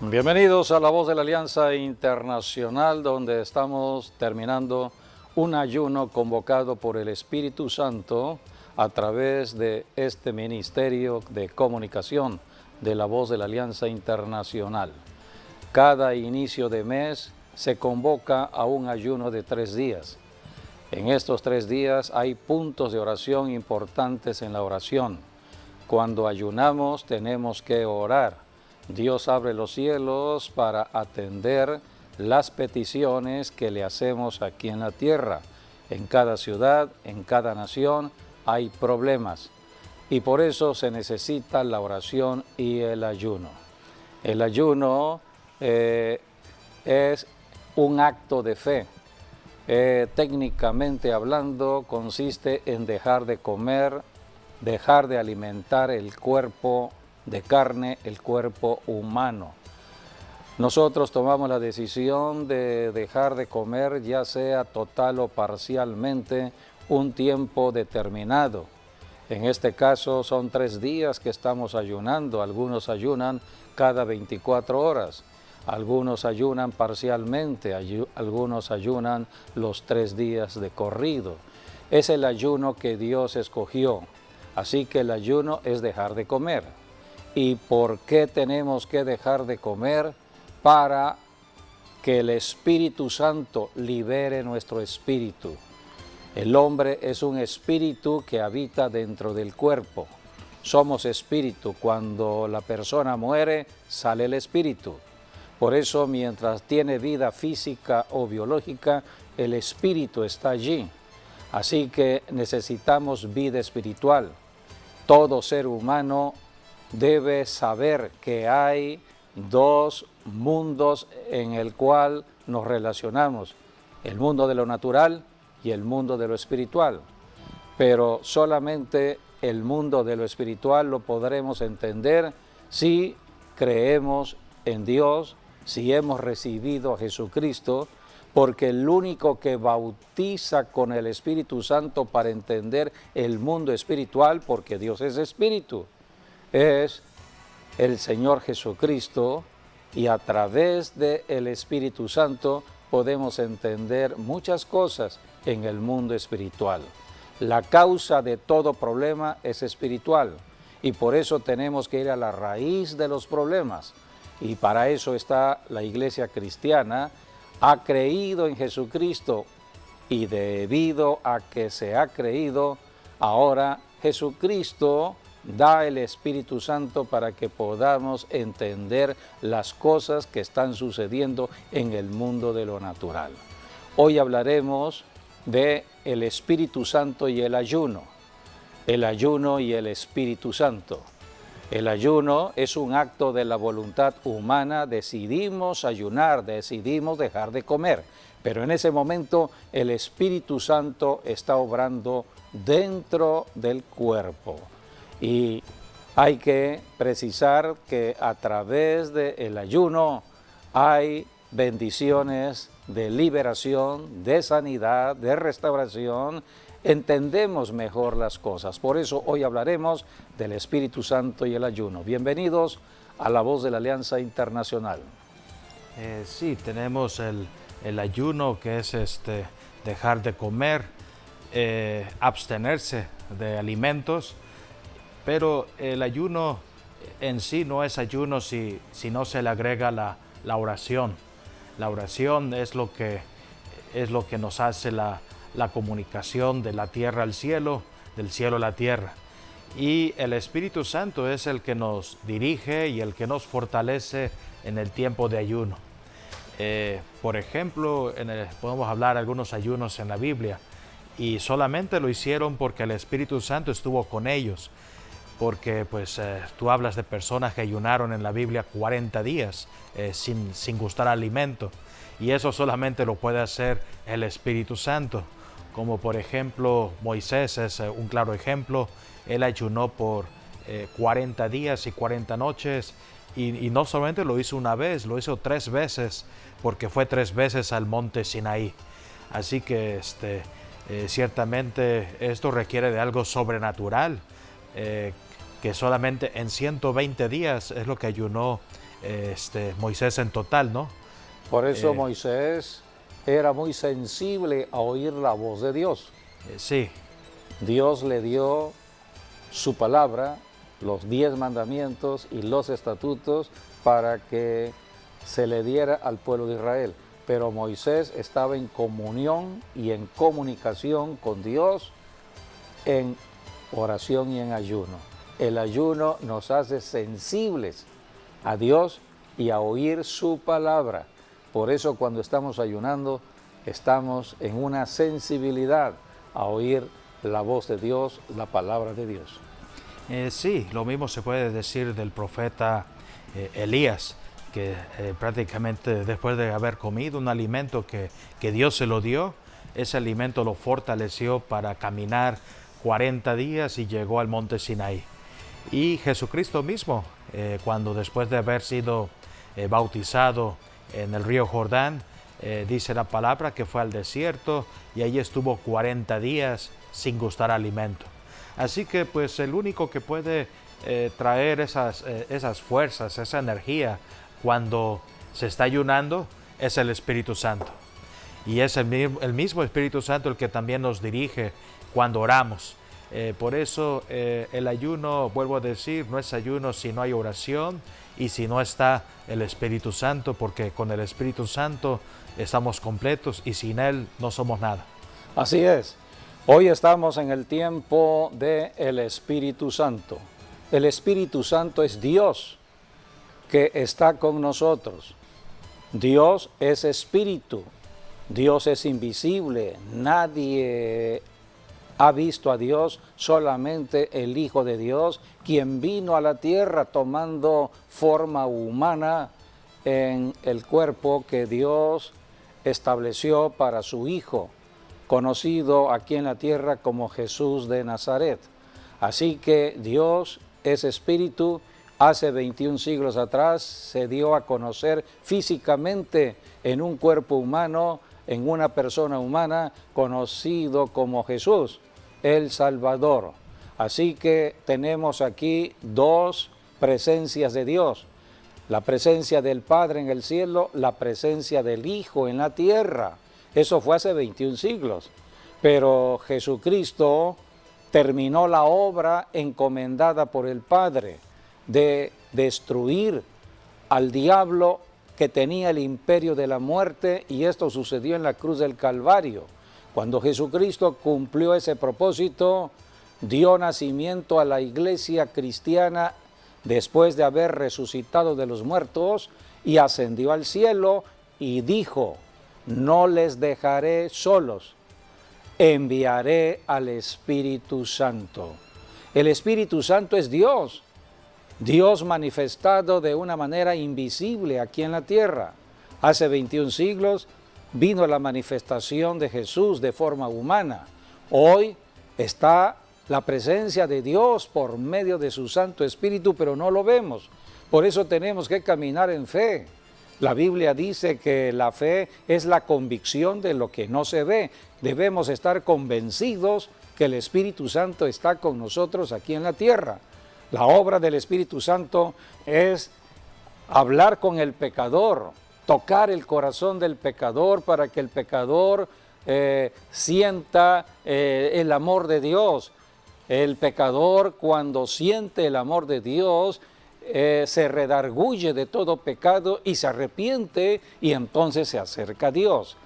Bienvenidos a La Voz de la Alianza Internacional, donde estamos terminando un ayuno convocado por el Espíritu Santo a través de este ministerio de comunicación de La Voz de la Alianza Internacional. Cada inicio de mes se convoca a un ayuno de 3 días. En estos 3 días hay puntos de oración importantes en la oración. Cuando ayunamos tenemos que orar. Dios abre los cielos para atender las peticiones que le hacemos aquí en la tierra. En cada ciudad, en cada nación hay problemas y por eso se necesita la oración y el ayuno. El ayuno es un acto de fe. Técnicamente hablando, consiste en dejar de comer, dejar de alimentar el cuerpo de carne, el cuerpo humano. Nosotros tomamos la decisión de dejar de comer, ya sea total o parcialmente, un tiempo determinado. En este caso son 3 días que estamos ayunando. Algunos ayunan cada 24 horas, algunos ayunan parcialmente, algunos ayunan los 3 días de corrido. Es el ayuno que Dios escogió, así que el ayuno es dejar de comer. ¿Y por qué tenemos que dejar de comer? Para que el Espíritu Santo libere nuestro espíritu. El hombre es un espíritu que habita dentro del cuerpo. Somos espíritu. Cuando la persona muere, sale el espíritu. Por eso, mientras tiene vida física o biológica, el espíritu está allí. Así que necesitamos vida espiritual. Todo ser humano debe saber que hay 2 mundos en el cual nos relacionamos, el mundo de lo natural y el mundo de lo espiritual. Pero solamente el mundo de lo espiritual lo podremos entender si creemos en Dios, si hemos recibido a Jesucristo, porque el único que bautiza con el Espíritu Santo para entender el mundo espiritual, porque Dios es espíritu, es el Señor Jesucristo, y a través del Espíritu Santo podemos entender muchas cosas en el mundo espiritual. La causa de todo problema es espiritual y por eso tenemos que ir a la raíz de los problemas, y para eso está la Iglesia cristiana. Ha creído en Jesucristo y debido a que se ha creído, ahora Jesucristo da el Espíritu Santo para que podamos entender las cosas que están sucediendo en el mundo de lo natural. Hoy hablaremos de el Espíritu Santo y el ayuno y el Espíritu Santo. El ayuno es un acto de la voluntad humana. Decidimos ayunar, decidimos dejar de comer, pero en ese momento el Espíritu Santo está obrando dentro del cuerpo. Y hay que precisar que a través del ayuno hay bendiciones de liberación, de sanidad, de restauración. Entendemos mejor las cosas. Por eso hoy hablaremos del Espíritu Santo y el ayuno. Bienvenidos a La Voz de la Alianza Internacional. Sí, tenemos el ayuno, que es dejar de comer, abstenerse de alimentos. Pero el ayuno en sí no es ayuno si no se le agrega la oración. La oración es lo que nos hace la comunicación de la tierra al cielo, del cielo a la tierra. Y el Espíritu Santo es el que nos dirige y el que nos fortalece en el tiempo de ayuno. Por ejemplo, podemos hablar de algunos ayunos en la Biblia, y solamente lo hicieron porque el Espíritu Santo estuvo con ellos. Porque tú hablas de personas que ayunaron en la Biblia 40 días sin gustar alimento, y eso solamente lo puede hacer el Espíritu Santo. Como por ejemplo Moisés es un claro ejemplo. Él ayunó por 40 días y 40 noches, y no solamente lo hizo una vez, lo hizo 3 veces, porque fue 3 veces al monte Sinaí. Así que ciertamente esto requiere de algo sobrenatural, que solamente en 120 días es lo que ayunó Moisés en total, ¿no? Por eso Moisés era muy sensible a oír la voz de Dios. Sí. Dios le dio su palabra, los 10 mandamientos y los estatutos para que se le diera al pueblo de Israel. Pero Moisés estaba en comunión y en comunicación con Dios, en oración y en ayuno. El ayuno nos hace sensibles a Dios y a oír su palabra. Por eso cuando estamos ayunando, estamos en una sensibilidad a oír la voz de Dios, la palabra de Dios. Sí, lo mismo se puede decir del profeta Elías, que prácticamente después de haber comido un alimento que Dios se lo dio, ese alimento lo fortaleció para caminar 40 días y llegó al monte Sinaí. Y Jesucristo mismo, cuando después de haber sido bautizado en el río Jordán, dice la palabra que fue al desierto y ahí estuvo 40 días sin gustar alimento. Así que pues el único que puede traer esas fuerzas, esa energía cuando se está ayunando es el Espíritu Santo. Y es el mismo Espíritu Santo el que también nos dirige cuando oramos. Por eso el ayuno, vuelvo a decir, no es ayuno si no hay oración y si no está el Espíritu Santo, porque con el Espíritu Santo estamos completos y sin Él no somos nada. Así es. Hoy estamos en el tiempo del Espíritu Santo. El Espíritu Santo es Dios que está con nosotros. Dios es Espíritu. Dios es invisible. Nadie ha visto a Dios, solamente el Hijo de Dios, quien vino a la tierra tomando forma humana en el cuerpo que Dios estableció para su Hijo, conocido aquí en la tierra como Jesús de Nazaret. Así que Dios es Espíritu. Hace 21 siglos atrás se dio a conocer físicamente en un cuerpo humano, en una persona humana, conocido como Jesús, el Salvador. Así que tenemos aquí dos presencias de Dios: la presencia del Padre en el cielo, la presencia del Hijo en la tierra. Eso fue hace 21 siglos. Pero Jesucristo terminó la obra encomendada por el Padre de destruir al diablo que tenía el imperio de la muerte, y esto sucedió en la cruz del Calvario. Cuando Jesucristo cumplió ese propósito, dio nacimiento a la iglesia cristiana después de haber resucitado de los muertos y ascendió al cielo y dijo: no les dejaré solos, enviaré al Espíritu Santo. El Espíritu Santo es Dios, Dios manifestado de una manera invisible aquí en la tierra. Hace 21 siglos vino la manifestación de Jesús de forma humana. Hoy está la presencia de Dios por medio de su Santo Espíritu, pero no lo vemos. Por eso tenemos que caminar en fe. La Biblia dice que la fe es la convicción de lo que no se ve. Debemos estar convencidos que el Espíritu Santo está con nosotros aquí en la tierra. La obra del Espíritu Santo es hablar con el pecador, tocar el corazón del pecador para que el pecador sienta el amor de Dios. El pecador, cuando siente el amor de Dios, se redarguye de todo pecado y se arrepiente, y entonces se acerca a Dios.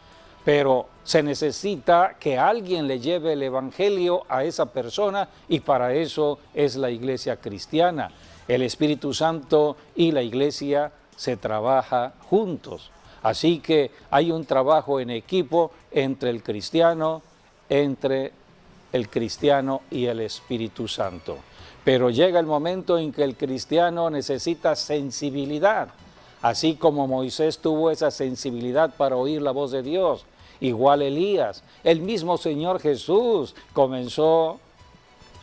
Pero se necesita que alguien le lleve el evangelio a esa persona, y para eso es la iglesia cristiana. El Espíritu Santo y la iglesia se trabaja juntos. Así que hay un trabajo en equipo entre el cristiano y el Espíritu Santo. Pero llega el momento en que el cristiano necesita sensibilidad. Así como Moisés tuvo esa sensibilidad para oír la voz de Dios, igual Elías. El mismo Señor Jesús comenzó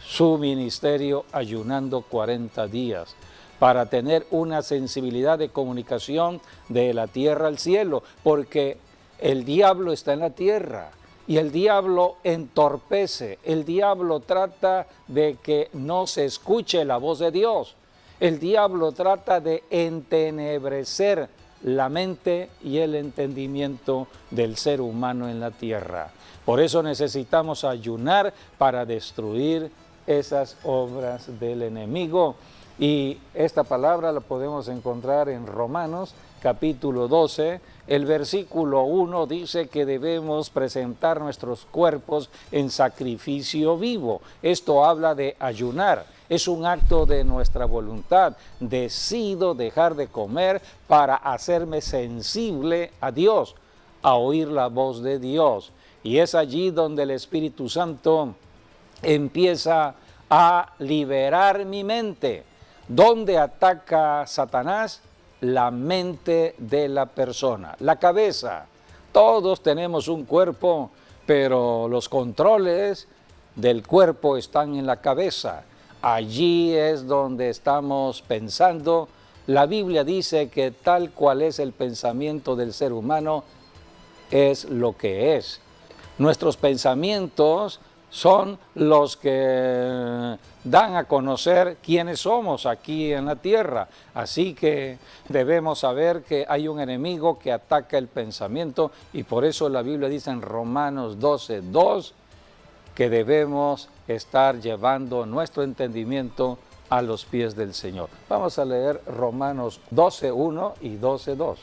su ministerio ayunando 40 días para tener una sensibilidad de comunicación de la tierra al cielo, porque el diablo está en la tierra y el diablo entorpece, el diablo trata de que no se escuche la voz de Dios. El diablo trata de entenebrecer la mente y el entendimiento del ser humano en la tierra. Por eso necesitamos ayunar para destruir esas obras del enemigo. Y esta palabra la podemos encontrar en Romanos capítulo 12, el versículo 1 dice que debemos presentar nuestros cuerpos en sacrificio vivo. Esto habla de ayunar, es un acto de nuestra voluntad. Decido dejar de comer para hacerme sensible a Dios, a oír la voz de Dios. Y es allí donde el Espíritu Santo empieza a liberar mi mente. ¿Dónde ataca Satanás? La mente de la persona, la cabeza. Todos tenemos un cuerpo, pero los controles del cuerpo están en la cabeza. Allí es donde estamos pensando. La Biblia dice que tal cual es el pensamiento del ser humano, es lo que es. Nuestros pensamientos son los que dan a conocer quiénes somos aquí en la tierra. Así que debemos saber que hay un enemigo que ataca el pensamiento y por eso la Biblia dice en Romanos 12:2 que debemos estar llevando nuestro entendimiento a los pies del Señor. Vamos a leer Romanos 12:1 y 12:2.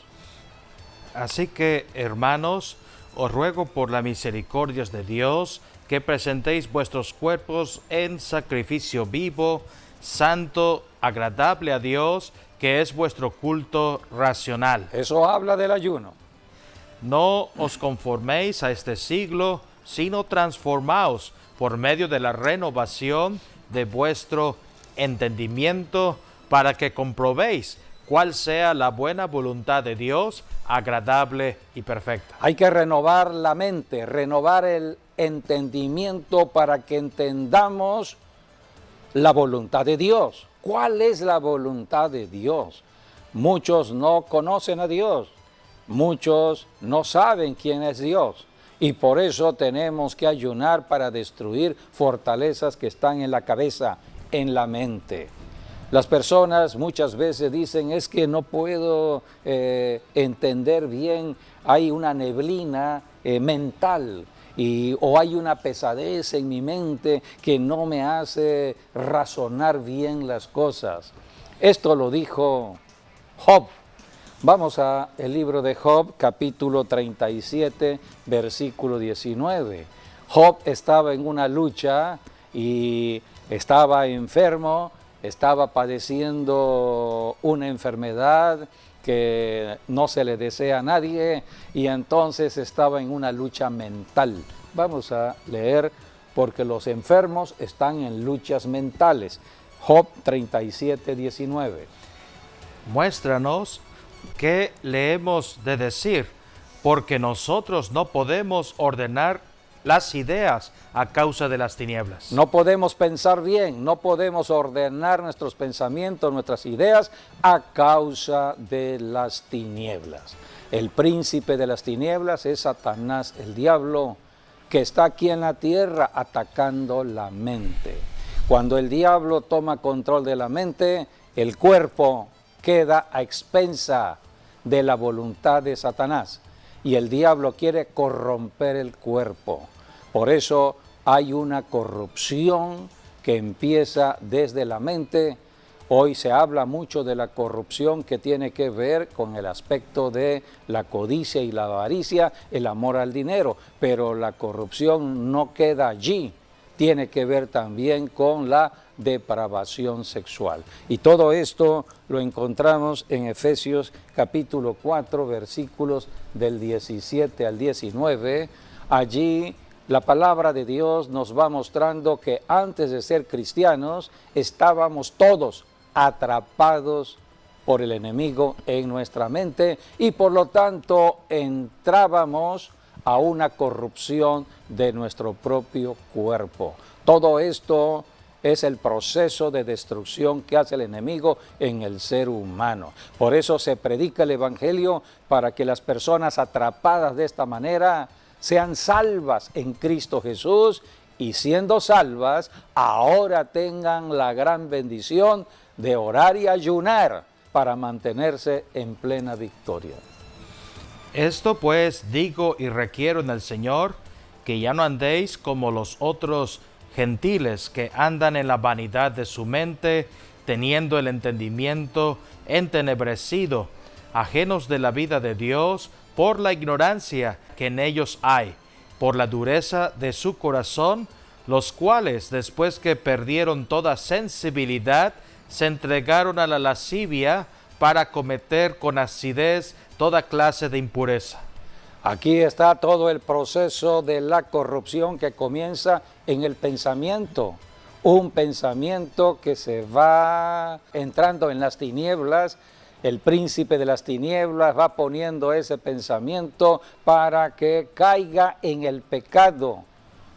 Así que, hermanos, os ruego por las misericordias de Dios que presentéis vuestros cuerpos en sacrificio vivo, santo, agradable a Dios, que es vuestro culto racional. Eso habla del ayuno. No os conforméis a este siglo, sino transformaos por medio de la renovación de vuestro entendimiento, para que comprobéis cuál sea la buena voluntad de Dios, agradable y perfecta. Hay que renovar la mente, renovar el entendimiento para que entendamos la voluntad de Dios. ¿Cuál es la voluntad de Dios? Muchos no conocen a Dios, muchos no saben quién es Dios y por eso tenemos que ayunar para destruir fortalezas que están en la cabeza, en la mente. Las personas muchas veces dicen, es que no puedo entender bien, hay una neblina mental o hay una pesadez en mi mente que no me hace razonar bien las cosas. Esto lo dijo Job. Vamos al libro de Job, capítulo 37, versículo 19. Job estaba en una lucha y estaba enfermo, estaba padeciendo una enfermedad que no se le desea a nadie y entonces estaba en una lucha mental. Vamos a leer porque los enfermos están en luchas mentales. Job 37, 19. Muéstranos qué le hemos de decir, porque nosotros no podemos ordenar las ideas a causa de las tinieblas. No podemos pensar bien, no podemos ordenar nuestros pensamientos, nuestras ideas a causa de las tinieblas. El príncipe de las tinieblas es Satanás, el diablo, que está aquí en la tierra atacando la mente. Cuando el diablo toma control de la mente, el cuerpo queda a expensa de la voluntad de Satanás y el diablo quiere corromper el cuerpo. Por eso hay una corrupción que empieza desde la mente. Hoy se habla mucho de la corrupción que tiene que ver con el aspecto de la codicia y la avaricia, el amor al dinero, pero la corrupción no queda allí, tiene que ver también con la depravación sexual. Y todo esto lo encontramos en Efesios capítulo 4, versículos del 17 al 19. Allí la palabra de Dios nos va mostrando que antes de ser cristianos estábamos todos atrapados por el enemigo en nuestra mente y por lo tanto entrábamos a una corrupción de nuestro propio cuerpo. Todo esto es el proceso de destrucción que hace el enemigo en el ser humano. Por eso se predica el Evangelio para que las personas atrapadas de esta manera sean salvas en Cristo Jesús y siendo salvas, ahora tengan la gran bendición de orar y ayunar para mantenerse en plena victoria. Esto pues digo y requiero en el Señor, que ya no andéis como los otros gentiles que andan en la vanidad de su mente, teniendo el entendimiento entenebrecido, ajenos de la vida de Dios, por la ignorancia que en ellos hay, por la dureza de su corazón, los cuales, después que perdieron toda sensibilidad, se entregaron a la lascivia para cometer con acidez toda clase de impureza. Aquí está todo el proceso de la corrupción que comienza en el pensamiento. Un pensamiento que se va entrando en las tinieblas. El príncipe de las tinieblas va poniendo ese pensamiento para que caiga en el pecado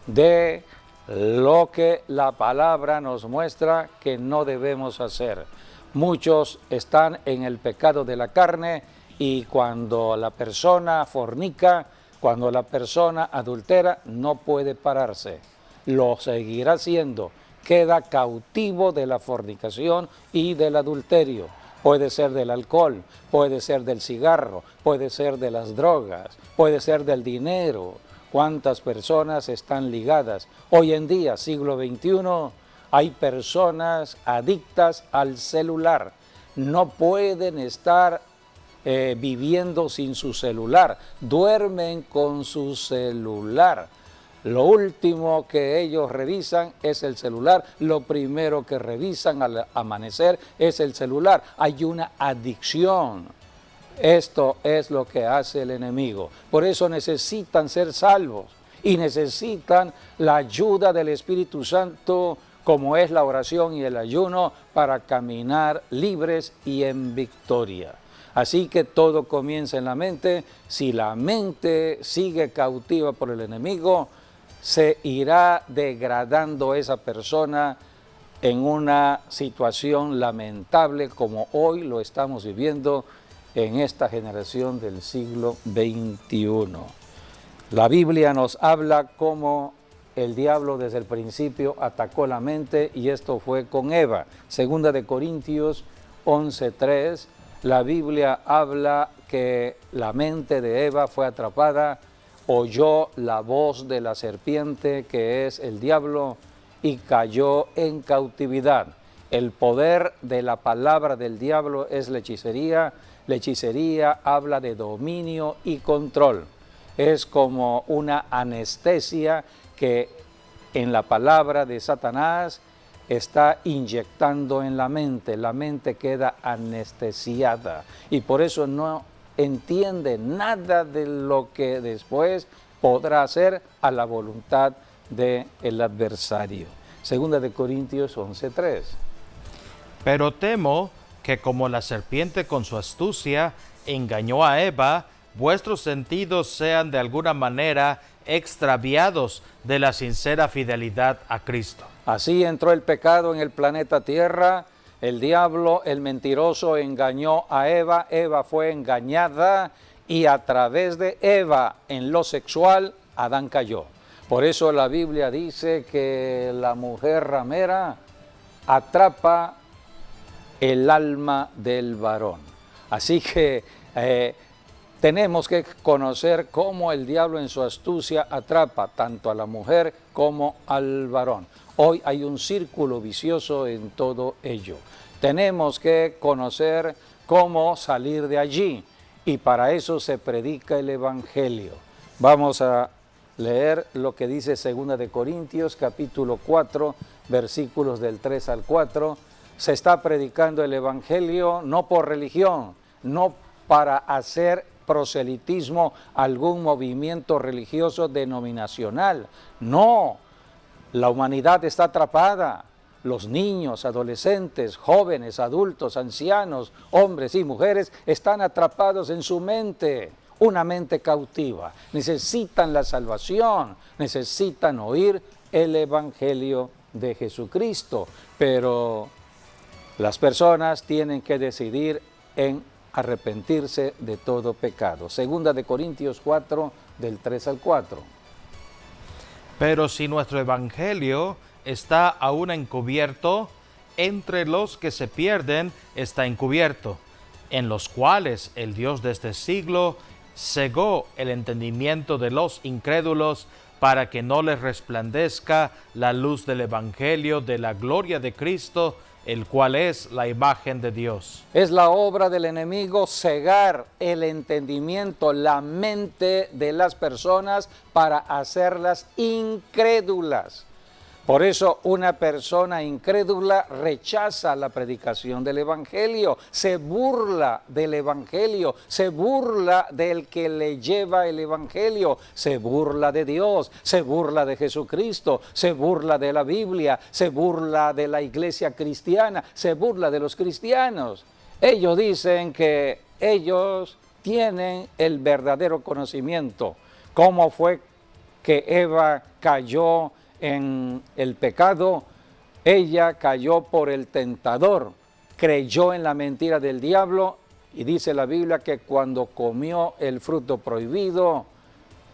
de lo que la palabra nos muestra que no debemos hacer. Muchos están en el pecado de la carne y cuando la persona fornica, cuando la persona adultera, no puede pararse. Lo seguirá haciendo. Queda cautivo de la fornicación y del adulterio. Puede ser del alcohol, puede ser del cigarro, puede ser de las drogas, puede ser del dinero. ¿Cuántas personas están ligadas? Hoy en día, siglo XXI, hay personas adictas al celular. No pueden estar viviendo sin su celular. Duermen con su celular. Lo último que ellos revisan es el celular. Lo primero que revisan al amanecer es el celular. Hay una adicción. Esto es lo que hace el enemigo. Por eso necesitan ser salvos y necesitan la ayuda del Espíritu Santo, como es la oración y el ayuno, para caminar libres y en victoria. Así que todo comienza en la mente. Si la mente sigue cautiva por el enemigo, se irá degradando esa persona en una situación lamentable como hoy lo estamos viviendo en esta generación del siglo XXI. La Biblia nos habla cómo el diablo desde el principio atacó la mente y esto fue con Eva. Segunda de Corintios 11:3, la Biblia habla que la mente de Eva fue atrapada, oyó la voz de la serpiente, que es el diablo, y cayó en cautividad. El poder de la palabra del diablo es la hechicería. La hechicería habla de dominio y control. Es como una anestesia que en la palabra de Satanás está inyectando en la mente queda anestesiada y por eso no entiende nada de lo que después podrá hacer a la voluntad del adversario. Segunda de Corintios 11:3. Pero temo que como la serpiente con su astucia engañó a Eva, vuestros sentidos sean de alguna manera extraviados de la sincera fidelidad a Cristo. Así entró el pecado en el planeta Tierra. El diablo, el mentiroso, engañó a Eva. Eva fue engañada y a través de Eva en lo sexual, Adán cayó. Por eso la Biblia dice que la mujer ramera atrapa el alma del varón. Así que tenemos que conocer cómo el diablo en su astucia atrapa tanto a la mujer como al varón. Hoy hay un círculo vicioso en todo ello. Tenemos que conocer cómo salir de allí y para eso se predica el Evangelio. Vamos a leer lo que dice 2 de Corintios capítulo 4, versículos del 3 al 4. Se está predicando el Evangelio no por religión, no para hacer proselitismo a algún movimiento religioso denominacional. No, la humanidad está atrapada. Los niños, adolescentes, jóvenes, adultos, ancianos, hombres y mujeres están atrapados en su mente, una mente cautiva. Necesitan la salvación, necesitan oír el Evangelio de Jesucristo, pero las personas tienen que decidir en arrepentirse de todo pecado. Segunda de Corintios 4, del 3 al 4. Pero si nuestro evangelio está aún encubierto, entre los que se pierden está encubierto, en los cuales el Dios de este siglo cegó el entendimiento de los incrédulos para que no les resplandezca la luz del Evangelio de la gloria de Cristo, el cual es la imagen de Dios. Es la obra del enemigo cegar el entendimiento, la mente de las personas para hacerlas incrédulas. Por eso una persona incrédula rechaza la predicación del Evangelio, se burla del Evangelio, se burla del que le lleva el Evangelio, se burla de Dios, se burla de Jesucristo, se burla de la Biblia, se burla de la iglesia cristiana, se burla de los cristianos. Ellos dicen que ellos tienen el verdadero conocimiento. ¿Cómo fue que Eva cayó en el pecado? Ella cayó por el tentador, creyó en la mentira del diablo y dice la Biblia que cuando comió el fruto prohibido,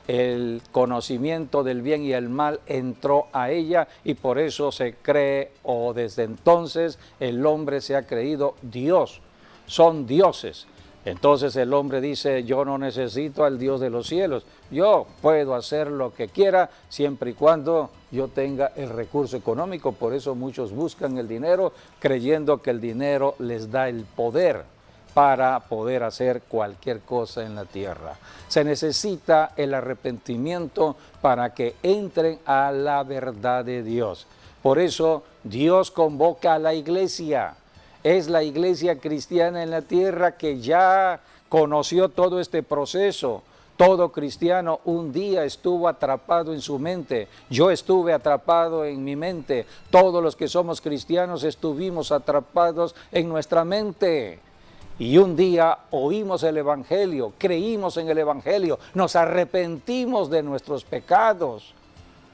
el conocimiento del bien y el mal entró a ella y por eso se cree, o desde entonces el hombre se ha creído Dios, son dioses. Entonces el hombre dice, yo no necesito al Dios de los cielos, yo puedo hacer lo que quiera siempre y cuando yo tenga el recurso económico. Por eso muchos buscan el dinero creyendo que el dinero les da el poder para poder hacer cualquier cosa en la tierra. Se necesita el arrepentimiento para que entren a la verdad de Dios. Por eso Dios convoca a la iglesia. Es la iglesia cristiana en la tierra que ya conoció todo este proceso. Todo cristiano un día estuvo atrapado en su mente. Yo estuve atrapado en mi mente. Todos los que somos cristianos estuvimos atrapados en nuestra mente. Y un día oímos el Evangelio, creímos en el Evangelio, nos arrepentimos de nuestros pecados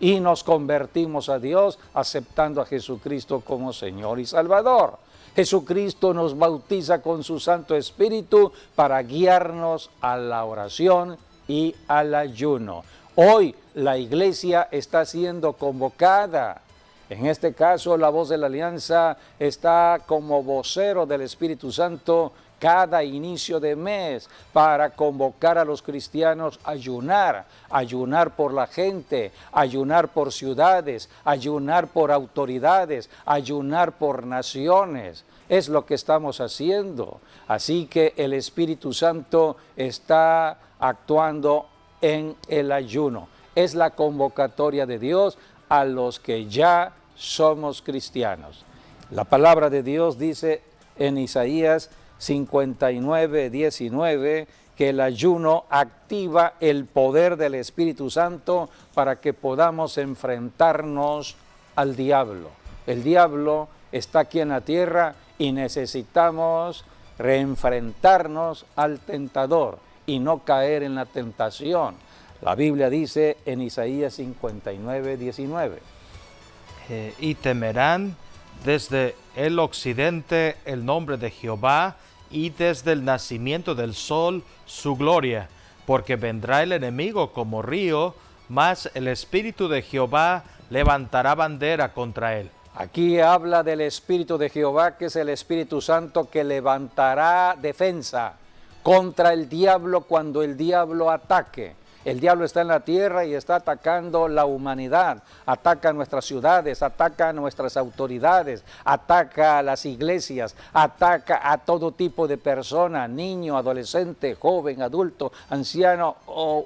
y nos convertimos a Dios aceptando a Jesucristo como Señor y Salvador. Jesucristo nos bautiza con su Santo Espíritu para guiarnos a la oración y al ayuno. Hoy la iglesia está siendo convocada. En este caso, la Voz de la Alianza está como vocero del Espíritu Santo cada inicio de mes para convocar a los cristianos a ayunar, ayunar por la gente, ayunar por ciudades, ayunar por autoridades, ayunar por naciones. Es lo que estamos haciendo. Así que el Espíritu Santo está actuando en el ayuno. Es la convocatoria de Dios a los que ya somos cristianos. La palabra de Dios dice en Isaías 59:19 que el ayuno activa el poder del Espíritu Santo para que podamos enfrentarnos al diablo. El diablo está aquí en la tierra y necesitamos reenfrentarnos al tentador y no caer en la tentación. La Biblia dice en Isaías 59:19. Y temerán desde el occidente el nombre de Jehová y desde el nacimiento del sol su gloria, porque vendrá el enemigo como río, mas el Espíritu de Jehová levantará bandera contra él. Aquí habla del Espíritu de Jehová, que es el Espíritu Santo que levantará defensa contra el diablo cuando el diablo ataque. El diablo está en la tierra y está atacando la humanidad, ataca nuestras ciudades, ataca a nuestras autoridades, ataca a las iglesias, ataca a todo tipo de persona, niño, adolescente, joven, adulto, anciano o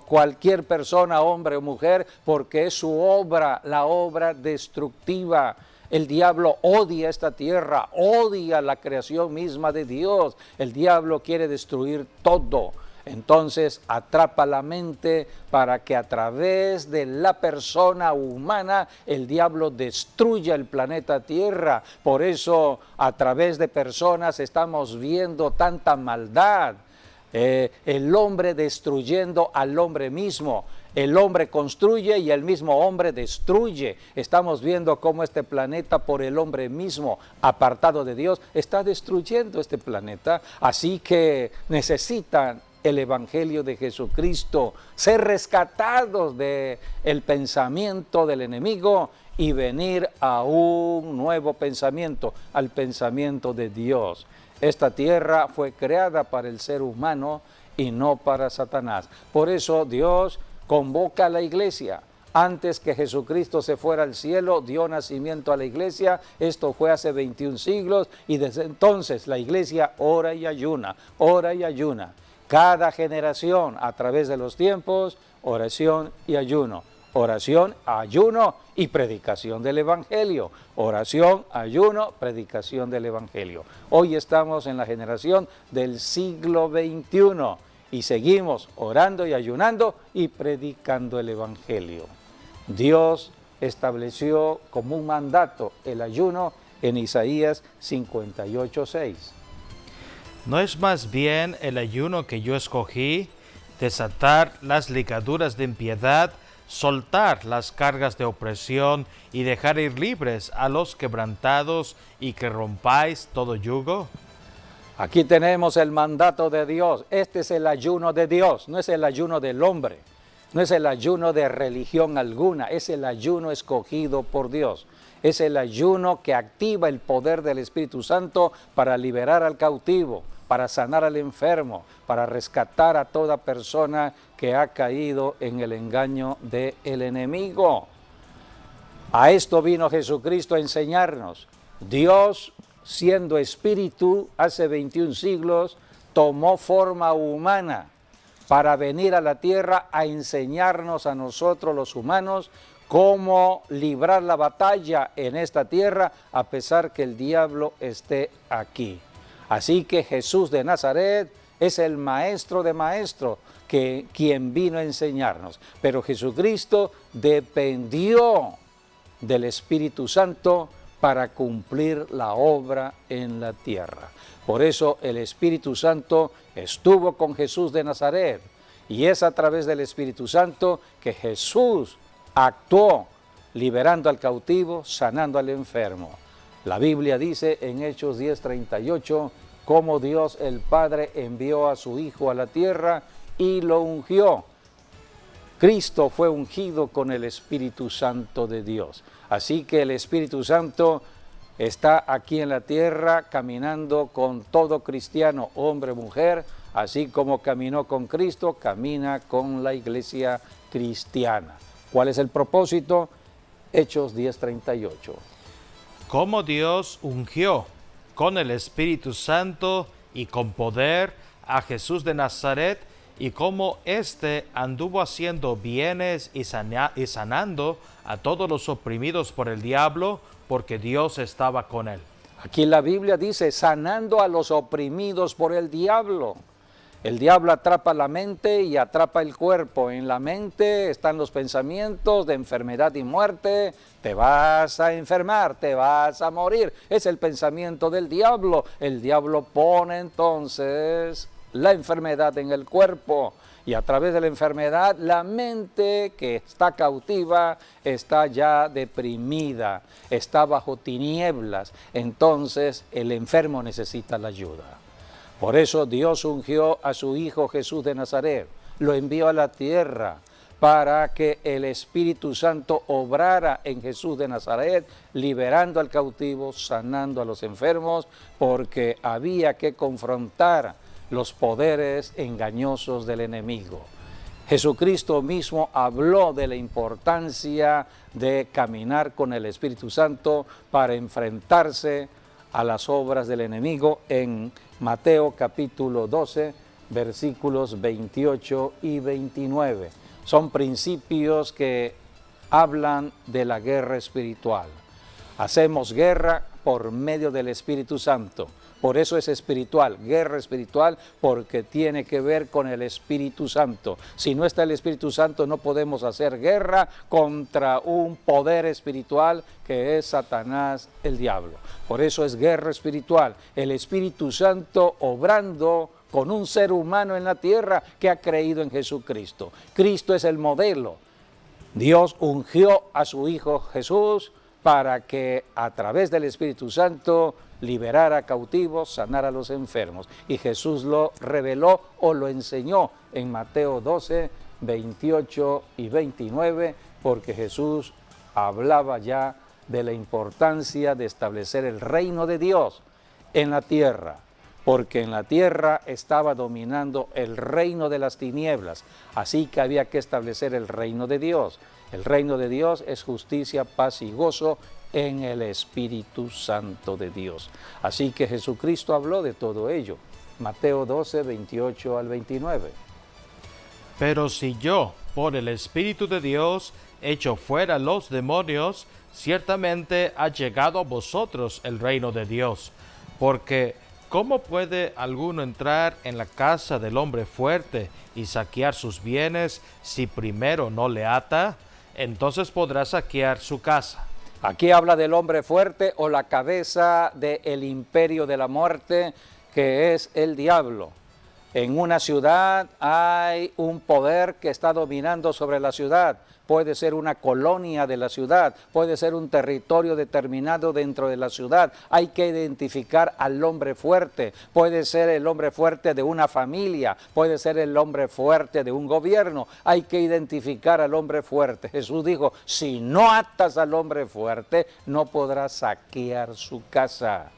cualquier persona, hombre o mujer, porque es su obra, la obra destructiva. El diablo odia esta tierra, odia la creación misma de Dios. El diablo quiere destruir todo. Entonces atrapa la mente para que a través de la persona humana el diablo destruya el planeta Tierra. Por eso a través de personas estamos viendo tanta maldad. El hombre destruyendo al hombre mismo. El hombre construye y el mismo hombre destruye. Estamos viendo cómo este planeta, por el hombre mismo, apartado de Dios, está destruyendo este planeta. Así que necesitan el Evangelio de Jesucristo, ser rescatados del pensamiento del enemigo y venir a un nuevo pensamiento, al pensamiento de Dios. Esta tierra fue creada para el ser humano y no para Satanás. Por eso Dios convoca a la iglesia. Antes que Jesucristo se fuera al cielo, dio nacimiento a la iglesia. Esto fue hace 21 siglos y desde entonces la iglesia ora y ayuna, ora y ayuna. Cada generación a través de los tiempos, oración y ayuno. Oración, ayuno y predicación del Evangelio. Oración, ayuno, predicación del Evangelio. Hoy estamos en la generación del siglo XXI y seguimos orando y ayunando y predicando el Evangelio. Dios estableció como un mandato el ayuno en Isaías 58:6. ¿No es más bien el ayuno que yo escogí, desatar las ligaduras de impiedad, soltar las cargas de opresión y dejar ir libres a los quebrantados y que rompáis todo yugo? Aquí tenemos el mandato de Dios. Este es el ayuno de Dios, no es el ayuno del hombre. No es el ayuno de religión alguna, es el ayuno escogido por Dios. Es el ayuno que activa el poder del Espíritu Santo para liberar al cautivo, para sanar al enfermo, para rescatar a toda persona que ha caído en el engaño del enemigo. A esto vino Jesucristo a enseñarnos. Dios, siendo espíritu, hace 21 siglos, tomó forma humana para venir a la tierra a enseñarnos a nosotros los humanos cómo librar la batalla en esta tierra a pesar que el diablo esté aquí. Así que Jesús de Nazaret es el maestro de maestros, quien vino a enseñarnos. Pero Jesucristo dependió del Espíritu Santo para cumplir la obra en la tierra. Por eso el Espíritu Santo estuvo con Jesús de Nazaret y es a través del Espíritu Santo que Jesús actuó liberando al cautivo, sanando al enfermo. La Biblia dice en Hechos 10:38 cómo Dios el Padre envió a su Hijo a la tierra y lo ungió. Cristo fue ungido con el Espíritu Santo de Dios. Así que el Espíritu Santo está aquí en la tierra caminando con todo cristiano, hombre, mujer, así como caminó con Cristo, camina con la iglesia cristiana. ¿Cuál es el propósito? Hechos 10:38. Cómo Dios ungió con el Espíritu Santo y con poder a Jesús de Nazaret y cómo éste anduvo haciendo bienes y sanando a todos los oprimidos por el diablo, porque Dios estaba con él. Aquí la Biblia dice, sanando a los oprimidos por el diablo. El diablo atrapa la mente y atrapa el cuerpo. En la mente están los pensamientos de enfermedad y muerte. Te vas a enfermar, te vas a morir. Es el pensamiento del diablo. El diablo pone entonces la enfermedad en el cuerpo. Y a través de la enfermedad, la mente que está cautiva está ya deprimida, está bajo tinieblas. Entonces el enfermo necesita la ayuda. Por eso Dios ungió a su Hijo Jesús de Nazaret, lo envió a la tierra para que el Espíritu Santo obrara en Jesús de Nazaret, liberando al cautivo, sanando a los enfermos, porque había que confrontar los poderes engañosos del enemigo. Jesucristo mismo habló de la importancia de caminar con el Espíritu Santo para enfrentarse a las obras del enemigo en Mateo capítulo 12, versículos 28 y 29. Son principios que hablan de la guerra espiritual. Hacemos guerra por medio del Espíritu Santo. Por eso es espiritual, guerra espiritual, porque tiene que ver con el Espíritu Santo. Si no está el Espíritu Santo, no podemos hacer guerra contra un poder espiritual que es Satanás, el diablo. Por eso es guerra espiritual. El Espíritu Santo obrando con un ser humano en la tierra que ha creído en Jesucristo. Cristo es el modelo. Dios ungió a su Hijo Jesús para que a través del Espíritu Santo liberar a cautivos, sanar a los enfermos. Y Jesús lo reveló o lo enseñó en Mateo 12, 28 y 29, porque Jesús hablaba ya de la importancia de establecer el reino de Dios en la tierra, porque en la tierra estaba dominando el reino de las tinieblas, así que había que establecer el reino de Dios. El reino de Dios es justicia, paz y gozo en el Espíritu Santo de Dios. Así que Jesucristo habló de todo ello. Mateo 12, 28 al 29. Pero si yo, por el Espíritu de Dios, echo fuera los demonios, ciertamente ha llegado a vosotros el reino de Dios. Porque, ¿cómo puede alguno entrar en la casa del hombre fuerte y saquear sus bienes si primero no le ata? Entonces podrá saquear su casa. Aquí habla del hombre fuerte o la cabeza del imperio de la muerte, que es el diablo. En una ciudad hay un poder que está dominando sobre la ciudad. Puede ser una colonia de la ciudad, puede ser un territorio determinado dentro de la ciudad. Hay que identificar al hombre fuerte. Puede ser el hombre fuerte de una familia, puede ser el hombre fuerte de un gobierno. Hay que identificar al hombre fuerte. Jesús dijo, si no atas al hombre fuerte, no podrás saquear su casa.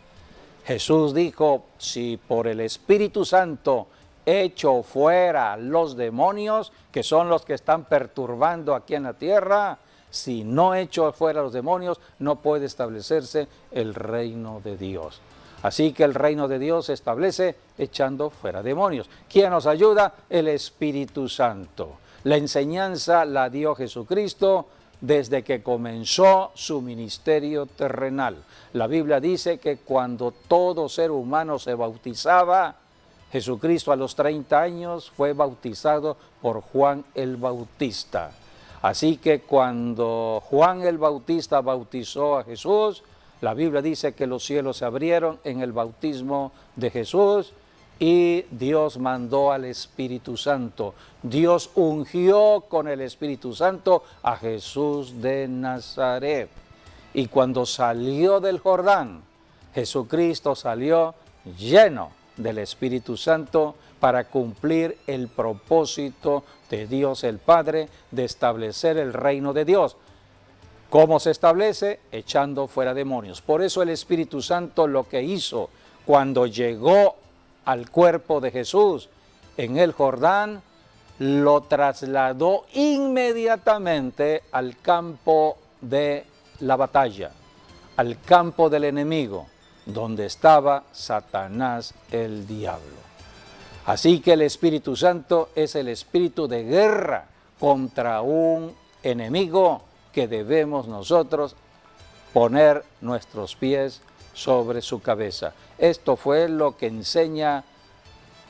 Jesús dijo, si por el Espíritu Santo echo fuera los demonios, que son los que están perturbando aquí en la tierra, si no echo fuera los demonios, no puede establecerse el reino de Dios. Así que el reino de Dios se establece echando fuera demonios. ¿Quién nos ayuda? El Espíritu Santo. La enseñanza la dio Jesucristo desde que comenzó su ministerio terrenal. La Biblia dice que cuando todo ser humano se bautizaba, Jesucristo a los 30 años fue bautizado por Juan el Bautista. Así que cuando Juan el Bautista bautizó a Jesús, la Biblia dice que los cielos se abrieron en el bautismo de Jesús y Dios mandó al Espíritu Santo. Dios ungió con el Espíritu Santo a Jesús de Nazaret. Y cuando salió del Jordán, Jesucristo salió lleno del Espíritu Santo para cumplir el propósito de Dios el Padre de establecer el reino de Dios. ¿Cómo se establece? Echando fuera demonios. Por eso el Espíritu Santo lo que hizo cuando llegó al cuerpo de Jesús en el Jordán, lo trasladó inmediatamente al campo de la batalla, al campo del enemigo, donde estaba Satanás el diablo. Así que el Espíritu Santo es el espíritu de guerra contra un enemigo que debemos nosotros poner nuestros pies sobre su cabeza. Esto fue lo que enseña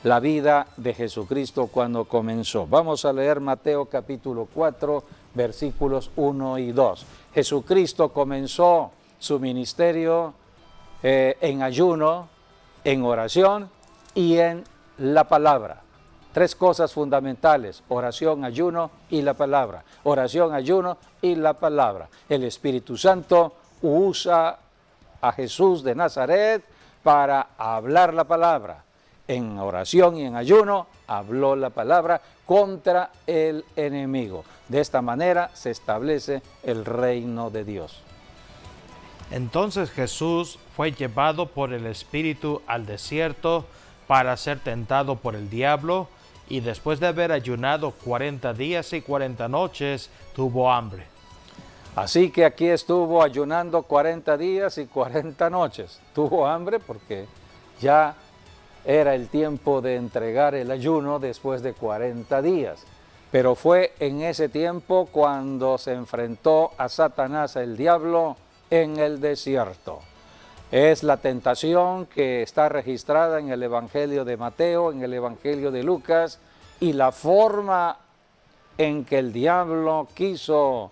la vida de Jesucristo cuando comenzó. Vamos a leer Mateo capítulo 4, versículos 1 y 2. Jesucristo comenzó su ministerio en ayuno, en oración y en la palabra. Tres cosas fundamentales: oración, ayuno y la palabra. Oración, ayuno y la palabra. El Espíritu Santo usa a Jesús de Nazaret para hablar la palabra. En oración y en ayuno habló la palabra contra el enemigo. De esta manera se establece el reino de Dios. Entonces Jesús fue llevado por el Espíritu al desierto para ser tentado por el diablo, y después de haber ayunado 40 días y 40 noches, tuvo hambre. Así que aquí estuvo ayunando 40 días y 40 noches. Tuvo hambre porque ya era el tiempo de entregar el ayuno después de 40 días. Pero fue en ese tiempo cuando se enfrentó a Satanás, el diablo, en el desierto. Es la tentación que está registrada en el Evangelio de Mateo, en el Evangelio de Lucas, y la forma en que el diablo quiso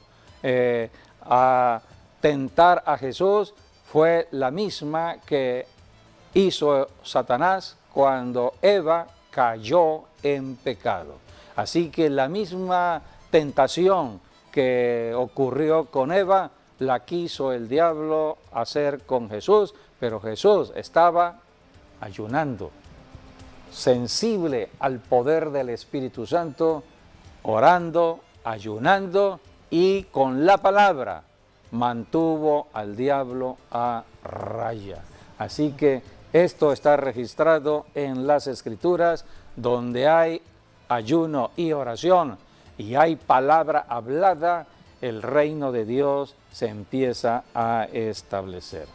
tentar a Jesús fue la misma que hizo Satanás cuando Eva cayó en pecado. Así que la misma tentación que ocurrió con Eva la quiso el diablo hacer con Jesús, pero Jesús estaba ayunando, sensible al poder del Espíritu Santo, orando, ayunando y con la palabra mantuvo al diablo a raya. Así que esto está registrado en las Escrituras, donde hay ayuno y oración y hay palabra hablada, el reino de Dios se empieza a establecer.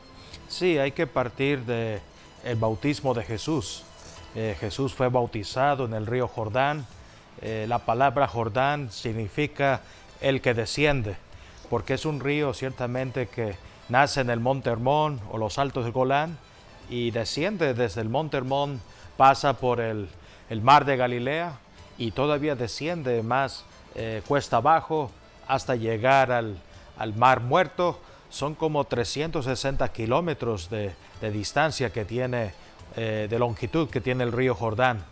Sí, hay que partir del bautismo de Jesús. Jesús fue bautizado en el río Jordán. La palabra Jordán significa el que desciende, porque es un río ciertamente que nace en el monte Hermón o los altos de Golán y desciende desde el monte Hermón, pasa por el mar de Galilea y todavía desciende más cuesta abajo hasta llegar al mar Muerto. Son como 360 kilómetros de distancia que tiene, de longitud que tiene el río Jordán.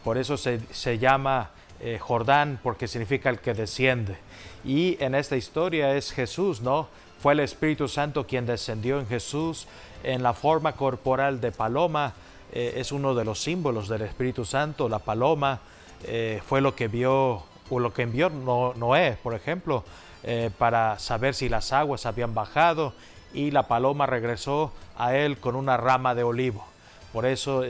Por eso se llama Jordán, porque significa el que desciende. Y en esta historia es Jesús, ¿no? Fue el Espíritu Santo quien descendió en Jesús en la forma corporal de paloma. Es uno de los símbolos del Espíritu Santo. La paloma fue lo que vio, o lo que envió Noé, por ejemplo, para saber si las aguas habían bajado, y la paloma regresó a él con una rama de olivo. Por eso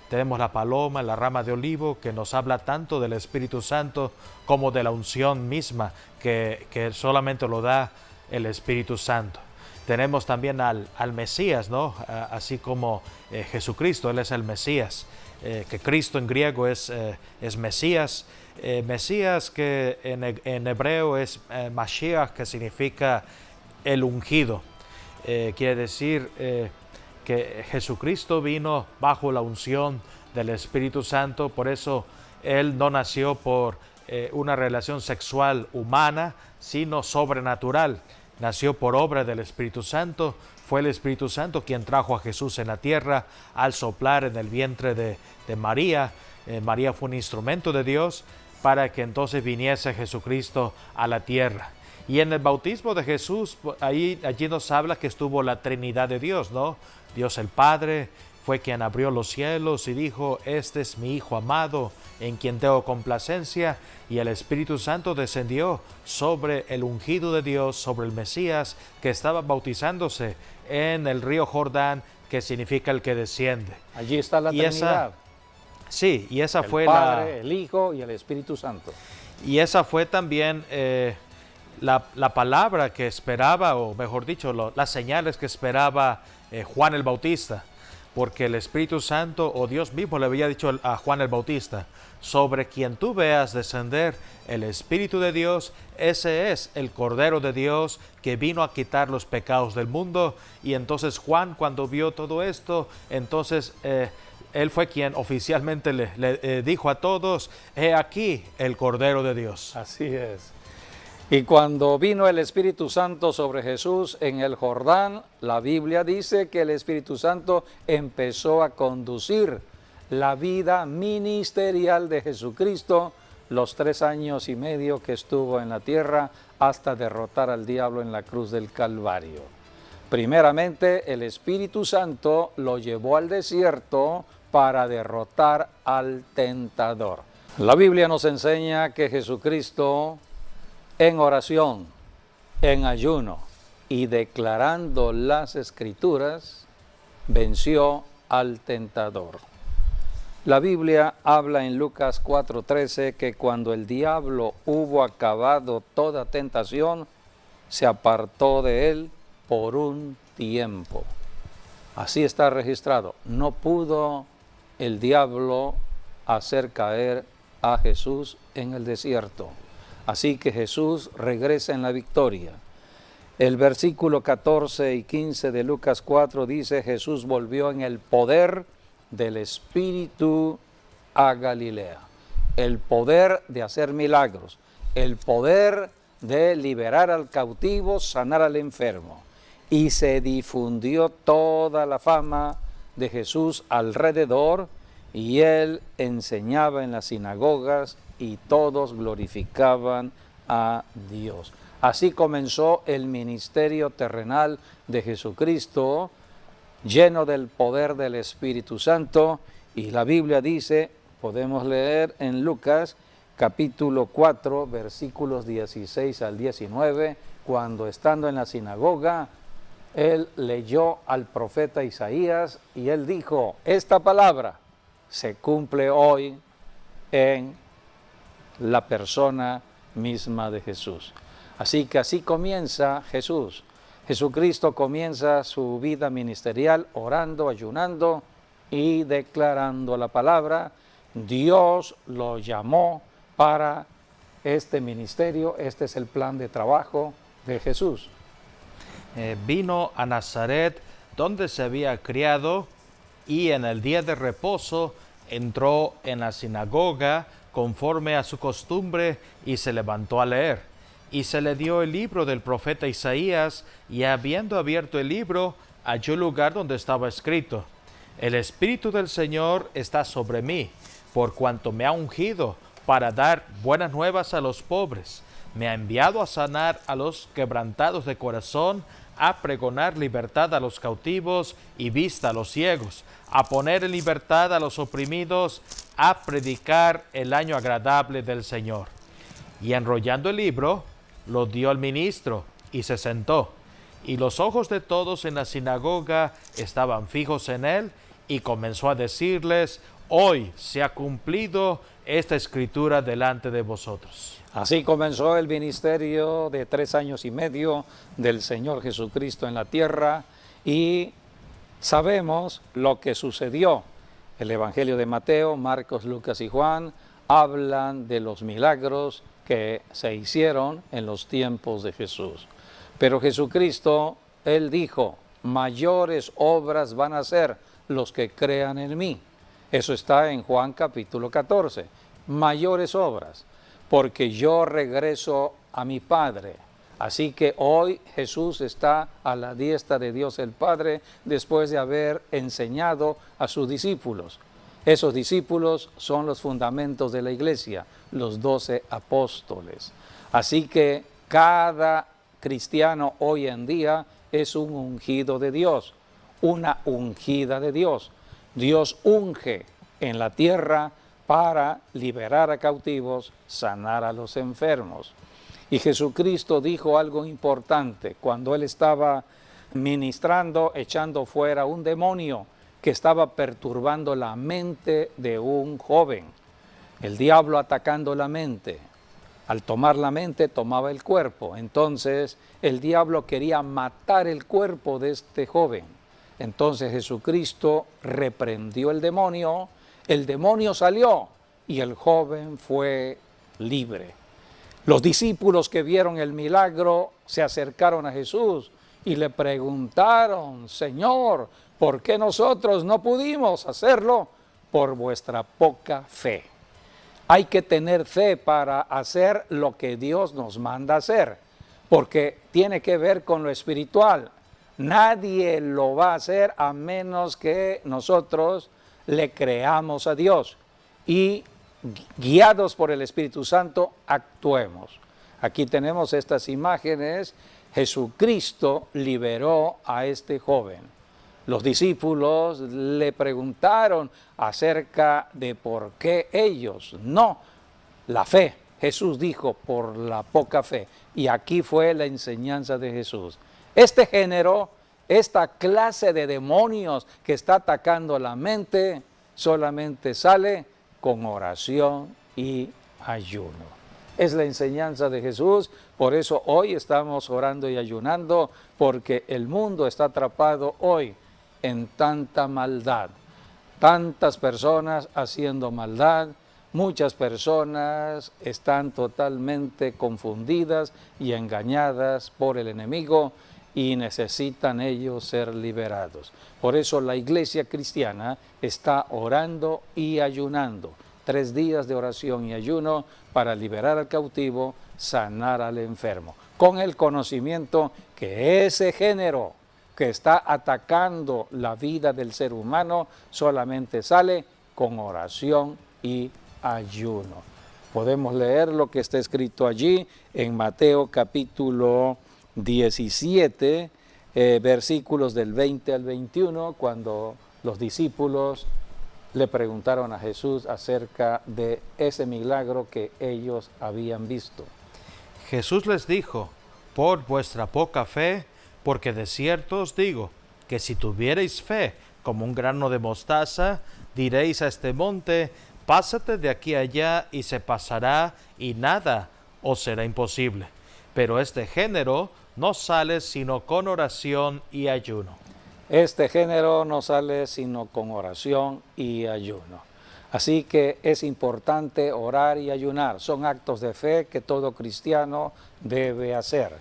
tenemos la paloma, la rama de olivo, que nos habla tanto del Espíritu Santo como de la unción misma, que solamente lo da el Espíritu Santo. Tenemos también al Mesías, ¿no? Así como Jesucristo, Él es el Mesías, que Cristo en griego es Mesías. Mesías, que en hebreo es Mashiach, que significa el ungido. Quiere decir que Jesucristo vino bajo la unción del Espíritu Santo. Por eso Él no nació por una relación sexual humana, sino sobrenatural. Nació por obra del Espíritu Santo. Fue el Espíritu Santo quien trajo a Jesús en la tierra al soplar en el vientre de María. María fue un instrumento de Dios para que entonces viniese Jesucristo a la tierra. Y en el bautismo de Jesús, allí nos habla que estuvo la Trinidad de Dios, ¿no? Dios el Padre fue quien abrió los cielos y dijo: este es mi Hijo amado, en quien tengo complacencia. Y el Espíritu Santo descendió sobre el ungido de Dios, sobre el Mesías, que estaba bautizándose en el río Jordán, que significa el que desciende. Allí está la Trinidad. Sí, y esa fue el Padre, el Hijo y el Espíritu Santo. Y esa fue también la palabra que esperaba, o mejor dicho, las señales que esperaba Juan el Bautista, porque el Espíritu Santo, o Dios mismo, le había dicho a Juan el Bautista: sobre quien tú veas descender el Espíritu de Dios, ese es el Cordero de Dios que vino a quitar los pecados del mundo. Y entonces Juan, cuando vio todo esto, entonces él fue quien oficialmente le dijo a todos: he aquí el Cordero de Dios. Así es. Y cuando vino el Espíritu Santo sobre Jesús en el Jordán, la Biblia dice que el Espíritu Santo empezó a conducir la vida ministerial de Jesucristo los 3 años y medio que estuvo en la tierra, hasta derrotar al diablo en la cruz del Calvario. Primeramente, el Espíritu Santo lo llevó al desierto para derrotar al tentador. La Biblia nos enseña que Jesucristo, en oración, en ayuno y declarando las Escrituras, venció al tentador. La Biblia habla en Lucas 4:13 que cuando el diablo hubo acabado toda tentación, se apartó de él por un tiempo. Así está registrado. No pudo el diablo hacer caer a Jesús en el desierto. Así que Jesús regresa en la victoria. El versículo 14 y 15 de Lucas 4 dice: Jesús volvió en el poder del Espíritu a Galilea. El poder de hacer milagros, el poder de liberar al cautivo, sanar al enfermo. Y se difundió toda la fama de Jesús alrededor, y él enseñaba en las sinagogas y todos glorificaban a Dios. Así comenzó el ministerio terrenal de Jesucristo, lleno del poder del Espíritu Santo, y la Biblia dice, podemos leer en Lucas capítulo 4, versículos 16 al 19, cuando estando en la sinagoga, él leyó al profeta Isaías y él dijo, esta palabra se cumple hoy en la persona misma de Jesús. Así que así comienza Jesús. Jesucristo comienza su vida ministerial orando, ayunando y declarando la palabra. Dios lo llamó para este ministerio, este es el plan de trabajo de Jesús. Vino a Nazaret, donde se había criado, y en el día de reposo entró en la sinagoga conforme a su costumbre y se levantó a leer. Y se le dio el libro del profeta Isaías, y habiendo abierto el libro, halló el lugar donde estaba escrito: El Espíritu del Señor está sobre mí, por cuanto me ha ungido para dar buenas nuevas a los pobres. Me ha enviado a sanar a los quebrantados de corazón, a pregonar libertad a los cautivos y vista a los ciegos, a poner en libertad a los oprimidos, a predicar el año agradable del Señor. Y enrollando el libro, lo dio al ministro y se sentó. Y los ojos de todos en la sinagoga estaban fijos en él, y comenzó a decirles: Hoy se ha cumplido esta escritura delante de vosotros. Así comenzó el ministerio de 3 años y medio del Señor Jesucristo en la tierra, y sabemos lo que sucedió. El Evangelio de Mateo, Marcos, Lucas y Juan hablan de los milagros que se hicieron en los tiempos de Jesús. Pero Jesucristo, Él dijo, mayores obras van a hacer los que crean en mí. Eso está en Juan capítulo 14. Mayores obras, porque yo regreso a mi Padre. Así que hoy Jesús está a la diestra de Dios el Padre después de haber enseñado a sus discípulos. Esos discípulos son los fundamentos de la iglesia, los 12 apóstoles. Así que cada cristiano hoy en día es un ungido de Dios, una ungida de Dios. Dios unge en la tierra para liberar a cautivos, sanar a los enfermos. Y Jesucristo dijo algo importante cuando Él estaba ministrando, echando fuera un demonio que estaba perturbando la mente de un joven. El diablo atacando la mente. Al tomar la mente, tomaba el cuerpo. Entonces, el diablo quería matar el cuerpo de este joven. Entonces, Jesucristo reprendió el demonio salió y el joven fue libre. Los discípulos que vieron el milagro se acercaron a Jesús y le preguntaron: Señor, ¿por qué nosotros no pudimos hacerlo? Por vuestra poca fe. Hay que tener fe para hacer lo que Dios nos manda hacer, porque tiene que ver con lo espiritual. Nadie lo va a hacer a menos que nosotros le creamos a Dios y guiados por el Espíritu Santo actuemos. Aquí tenemos estas imágenes. Jesucristo liberó a este joven. Los discípulos le preguntaron acerca de por qué ellos no. La fe. Jesús dijo: por la poca fe. Y aquí fue la enseñanza de Jesús. Este género, esta clase de demonios que está atacando la mente, solamente sale con oración y ayuno. Es la enseñanza de Jesús, por eso hoy estamos orando y ayunando, porque el mundo está atrapado hoy en tanta maldad. Tantas personas haciendo maldad, muchas personas están totalmente confundidas y engañadas por el enemigo, y necesitan ellos ser liberados. Por eso la iglesia cristiana está orando y ayunando. 3 días de oración y ayuno para liberar al cautivo, sanar al enfermo. Con el conocimiento que ese género que está atacando la vida del ser humano solamente sale con oración y ayuno. Podemos leer lo que está escrito allí en Mateo capítulo 17, versículos del 20 al 21, cuando los discípulos le preguntaron a Jesús acerca de ese milagro que ellos habían visto. Jesús les dijo: por vuestra poca fe, porque de cierto os digo, que si tuvierais fe como un grano de mostaza, diréis a este monte: pásate de aquí a allá, y se pasará, y nada os será imposible. Pero este género no sale sino con oración y ayuno. Este género no sale sino con oración y ayuno. Así que es importante orar y ayunar. Son actos de fe que todo cristiano debe hacer.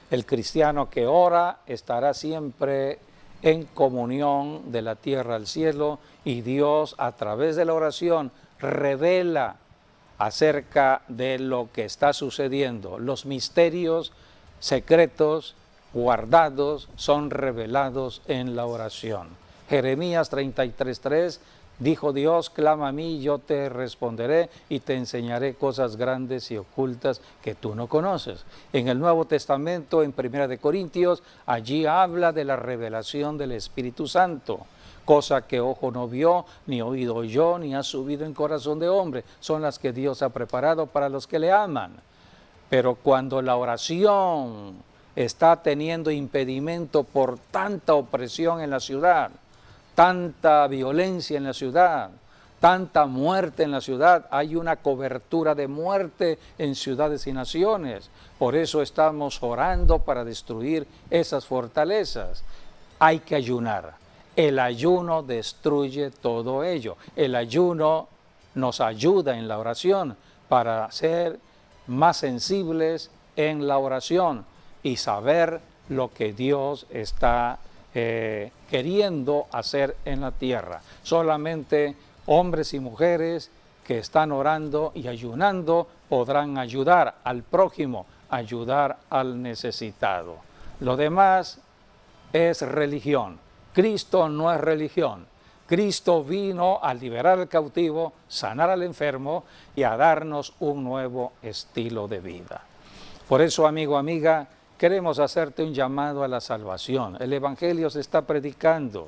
El cristiano que ora estará siempre en comunión de la tierra al cielo, y Dios, a través de la oración, revela acerca de lo que está sucediendo. Los misterios secretos guardados son revelados en la oración. Jeremías 33:3 dijo Dios: clama a mí, yo te responderé y te enseñaré cosas grandes y ocultas que tú no conoces. En el Nuevo Testamento, en 1 Corintios, allí habla de la revelación del Espíritu Santo, cosa que ojo no vio, ni oído oyó, ni ha subido en corazón de hombre. Son las que Dios ha preparado para los que le aman. Pero cuando la oración está teniendo impedimento por tanta opresión en la ciudad, tanta violencia en la ciudad, tanta muerte en la ciudad, hay una cobertura de muerte en ciudades y naciones. Por eso estamos orando para destruir esas fortalezas. Hay que ayunar. El ayuno destruye todo ello. El ayuno nos ayuda en la oración para ser más sensibles en la oración y saber lo que Dios está queriendo hacer en la tierra. Solamente hombres y mujeres que están orando y ayunando podrán ayudar al prójimo, ayudar al necesitado. Lo demás es religión. Cristo no es religión. Cristo vino a liberar al cautivo, sanar al enfermo y a darnos un nuevo estilo de vida. Por eso, amigo, amiga, queremos hacerte un llamado a la salvación. El Evangelio se está predicando.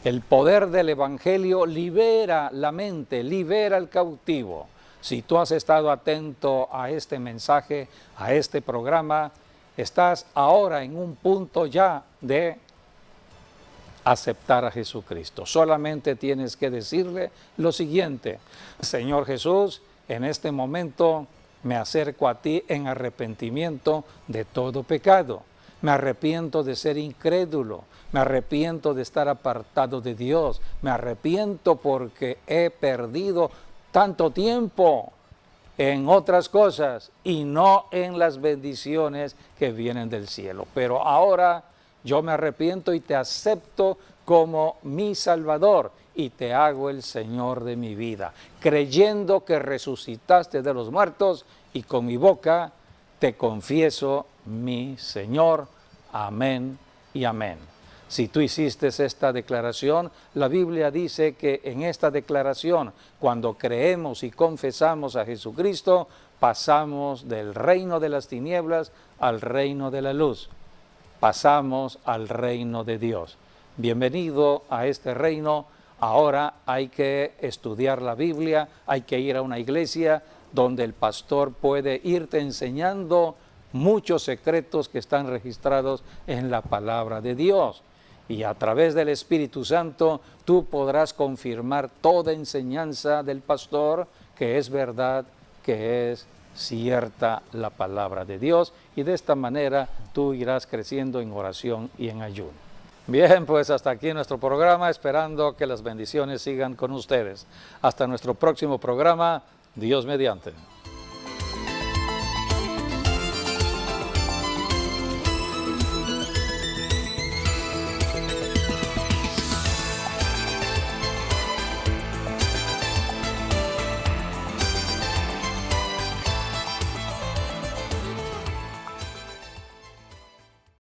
El poder del Evangelio libera la mente, libera al cautivo. Si tú has estado atento a este mensaje, a este programa, estás ahora en un punto ya de aceptar a Jesucristo. Solamente tienes que decirle lo siguiente: Señor Jesús, en este momento me acerco a ti en arrepentimiento de todo pecado. Me arrepiento de ser incrédulo, me arrepiento de estar apartado de Dios, me arrepiento porque he perdido tanto tiempo en otras cosas y no en las bendiciones que vienen del cielo. Pero ahora yo me arrepiento y te acepto como mi Salvador y te hago el Señor de mi vida, creyendo que resucitaste de los muertos, y con mi boca te confieso mi Señor. Amén y amén. Si tú hiciste esta declaración, la Biblia dice que en esta declaración, cuando creemos y confesamos a Jesucristo, pasamos del reino de las tinieblas al reino de la luz. Pasamos al reino de Dios. Bienvenido a este reino. Ahora hay que estudiar la Biblia, hay que ir a una iglesia donde el pastor puede irte enseñando muchos secretos que están registrados en la palabra de Dios. Y a través del Espíritu Santo tú podrás confirmar toda enseñanza del pastor, que es verdad, que es cierta la palabra de Dios, y de esta manera tú irás creciendo en oración y en ayuno. Bien, pues hasta aquí nuestro programa, esperando que las bendiciones sigan con ustedes. Hasta nuestro próximo programa, Dios mediante.